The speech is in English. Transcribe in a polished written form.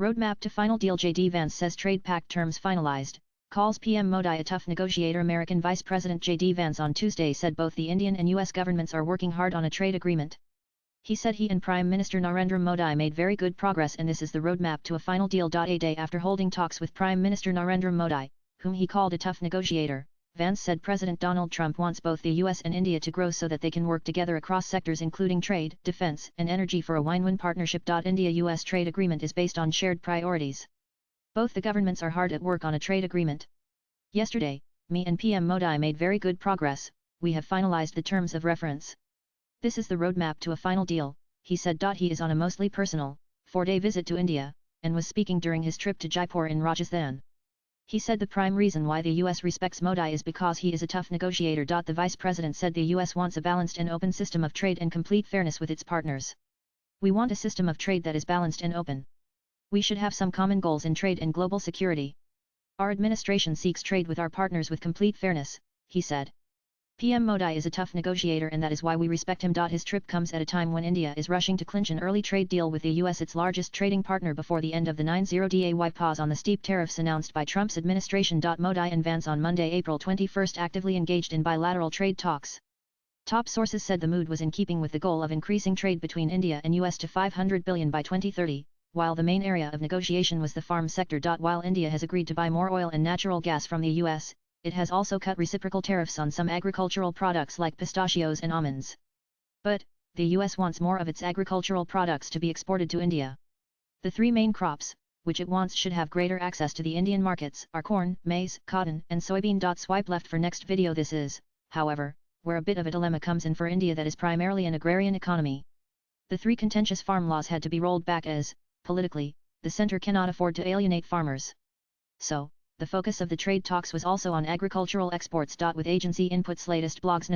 Roadmap to final deal. JD Vance says trade pact terms finalized, calls PM Modi a tough negotiator. American Vice President JD Vance on Tuesday said both the Indian and US governments are working hard on a trade agreement. He said he and Prime Minister Narendra Modi made very good progress and this is the roadmap to a final deal. A day after holding talks with Prime Minister Narendra Modi, whom he called a tough negotiator, Vance said President Donald Trump wants both the US and India to grow so that they can work together across sectors including trade, defense, and energy for a win-win partnership. India-US trade agreement is based on shared priorities. Both the governments are hard at work on a trade agreement. Yesterday, me and PM Modi made very good progress, we have finalized the terms of reference. This is the roadmap to a final deal, he said. He is on a mostly personal, 4-day visit to India, and was speaking during his trip to Jaipur in Rajasthan. He said the prime reason why the US respects Modi is because he is a tough negotiator. The Vice President said the US wants a balanced and open system of trade and complete fairness with its partners. We want a system of trade that is balanced and open. We should have some common goals in trade and global security. Our administration seeks trade with our partners with complete fairness, he said. PM Modi is a tough negotiator and that is why we respect him. His trip comes at a time when India is rushing to clinch an early trade deal with the US, its largest trading partner, before the end of the 90-day pause on the steep tariffs announced by Trump's administration. Modi and Vance on Monday, April 21, actively engaged in bilateral trade talks. Top sources said the mood was in keeping with the goal of increasing trade between India and US to $500 billion by 2030, while the main area of negotiation was the farm sector. While India has agreed to buy more oil and natural gas from the US, it has also cut reciprocal tariffs on some agricultural products like pistachios and almonds. But, the US wants more of its agricultural products to be exported to India. The three main crops, which it wants should have greater access to the Indian markets, are corn, maize, cotton, and soybean. Swipe left for next video. This is, however, where a bit of a dilemma comes in for India that is primarily an agrarian economy. The three contentious farm laws had to be rolled back as, politically, the centre cannot afford to alienate farmers. So, the focus of the trade talks was also on agricultural exports. With agency inputs, latest blogs.